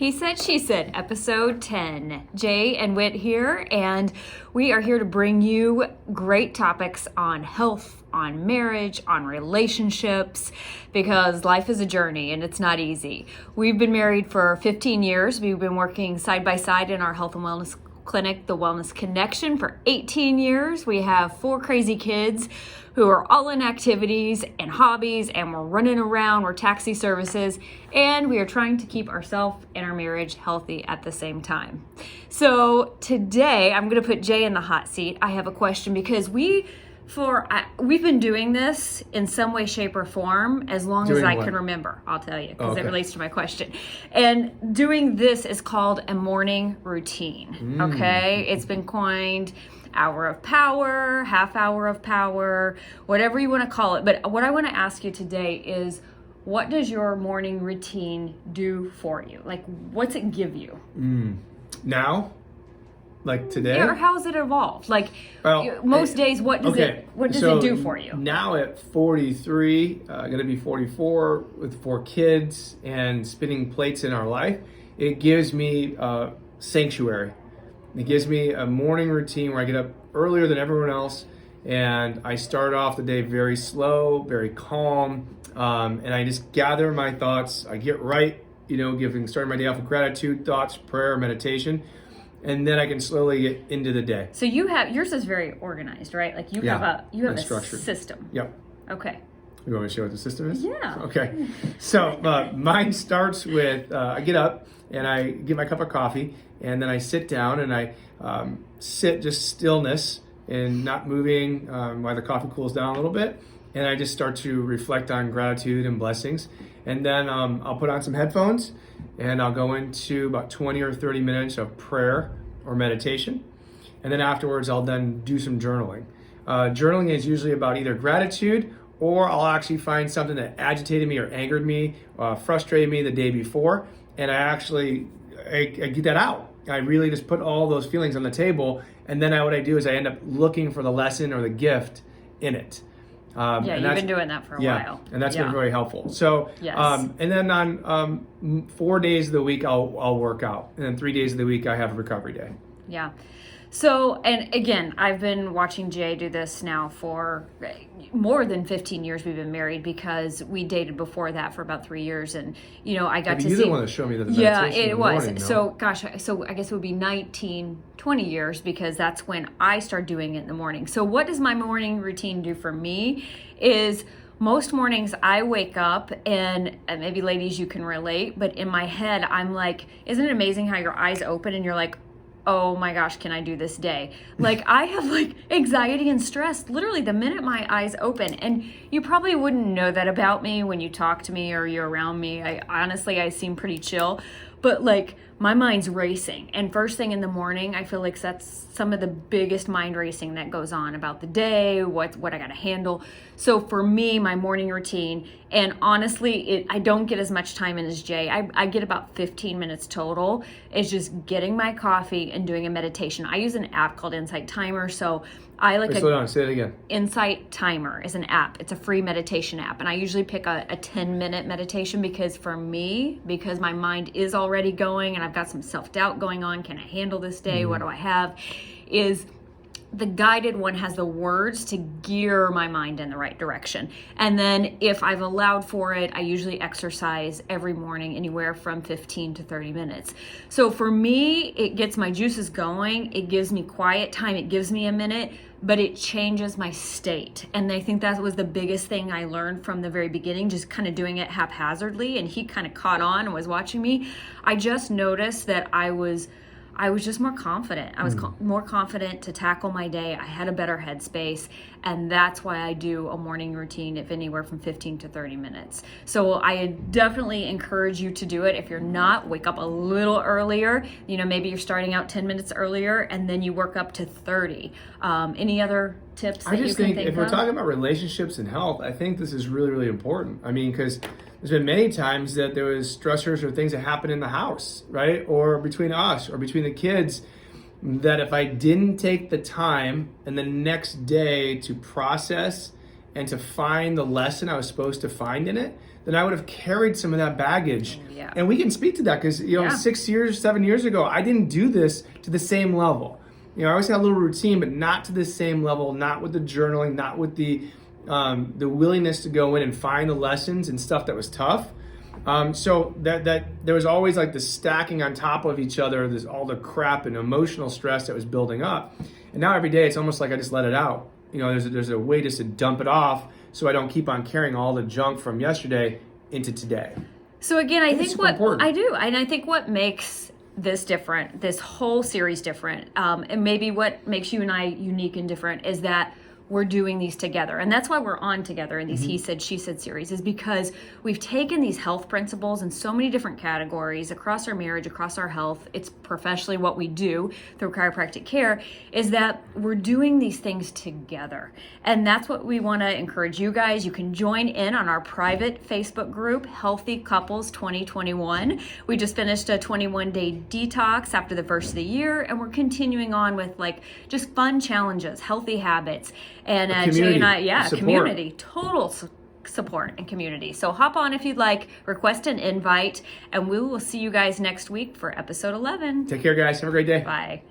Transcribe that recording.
He Said, She Said, episode 10. Jay and Whit here, and we are here to bring you great topics on health, on marriage, on relationships, because life is a journey and it's not easy. We've been married for 15 years. We've been working side by side in our health and wellness clinic, The Wellness Connection, for 18 years. We have 4 crazy kids who are all in activities and hobbies, and we're running around, we're taxi services, and we are trying to keep ourselves and our marriage healthy at the same time. So today, I'm gonna put Jay in the hot seat. I have a question because we've been doing this in some way, shape, or form as long as I can remember. I'll tell you, because it relates to my question. And doing this is called a morning routine, okay? It's been coined hour of power, half hour of power, whatever you want to call it. But what I want to ask you today is, what does your morning routine do for you? Like, what's it give you? Now? Like today? Yeah, or how has it evolved? Like, most days, what does it do for you? Now at 43, going to be 44, with 4 kids and spinning plates in our life, it gives me sanctuary. It gives me a morning routine where I get up earlier than everyone else, and I start off the day very slow, very calm, and I just gather my thoughts. I get right, starting my day off with gratitude, thoughts, prayer, meditation, and then I can slowly get into the day. So yours is very organized, right? Like you have a structured system. Yep. Okay. You want me to show what the system is? Yeah. Okay. So mine starts with I get up and I get my cup of coffee, and then I sit down and I sit just stillness and not moving while the coffee cools down a little bit. And I just start to reflect on gratitude and blessings. And then I'll put on some headphones and I'll go into about 20 or 30 minutes of prayer or meditation. And then afterwards, I'll then do some journaling. Journaling is usually about either gratitude, or I'll actually find something that agitated me or angered me, frustrated me the day before. And I get that out. I really just put all those feelings on the table, and then what I do is I end up looking for the lesson or the gift in it. You've been doing that for a while. And that's been very helpful. So, yes. And then on 4 days of the week, I'll work out. And then 3 days of the week, I have a recovery day. Yeah. So, and again, I've been watching Jay do this now for more than 15 years. We've been married, because we dated before that for about 3 years. And, I got to see. You're the one that showed me the meditation it was. Morning, so I guess it would be 20 years, because that's when I started doing it in the morning. So what does my morning routine do for me is, most mornings I wake up and maybe ladies, you can relate, but in my head, I'm like, isn't it amazing how your eyes open and you're like, oh my gosh, can I do this day? Like, I have anxiety and stress literally the minute my eyes open. And you probably wouldn't know that about me when you talk to me or you're around me. I seem pretty chill, but my mind's racing. And first thing in the morning, I feel like that's some of the biggest mind racing that goes on about the day, what I gotta handle. So for me, my morning routine, and honestly, I don't get as much time in as Jay. I get about 15 minutes total. It's just getting my coffee and doing a meditation. I use an app called Insight Timer. So I slow down, say it again. Insight Timer is an app. It's a free meditation app. And I usually pick a 10-minute meditation, because for me, because my mind is already going and I've got some self-doubt going on, can I handle this day? What do I have? Is the guided one has the words to gear my mind in the right direction. And then if I've allowed for it, I usually exercise every morning, anywhere from 15 to 30 minutes. So for me, it gets my juices going. It gives me quiet time. It gives me a minute, but it changes my state. And I think that was the biggest thing I learned from the very beginning, just kind of doing it haphazardly. And he kind of caught on and was watching me. I just noticed that I was just more confident. I was more confident to tackle my day. I had a better headspace. And that's why I do a morning routine, if anywhere from 15 to 30 minutes. So I definitely encourage you to do it. If you're not, wake up a little earlier. Maybe you're starting out 10 minutes earlier, and then you work up to 30. Any other tips that you can think of? I just think if we're talking about relationships and health, I think this is really, really important. Because there's been many times that there was stressors or things that happen in the house, right? Or between us or between the kids, that if I didn't take the time and the next day to process and to find the lesson I was supposed to find in it, then I would have carried some of that baggage. Yeah. And we can speak to that because, 6 years, 7 years ago, I didn't do this to the same level. I always had a little routine, but not to the same level, not with the journaling, not with the willingness to go in and find the lessons and stuff that was tough. So that there was always like the stacking on top of each other, there's all the crap and emotional stress that was building up. And now every day it's almost like I just let it out. There's a way just to dump it off so I don't keep on carrying all the junk from yesterday into today. So again, I think what important. I do, and I think what makes this different, this whole series different, and maybe what makes you and I unique and different is that we're doing these together. And that's why we're on together in these He Said, She Said series, is because we've taken these health principles in so many different categories across our marriage, across our health. It's professionally what we do through chiropractic care, is that we're doing these things together. And that's what we want to encourage you guys. You can join in on our private Facebook group, Healthy Couples 2021. We just finished a 21-day detox after the first of the year, and we're continuing on with just fun challenges, healthy habits. And Jay and I, community, total support and community. So hop on if you'd like, request an invite, and we will see you guys next week for episode 11. Take care, guys. Have a great day. Bye.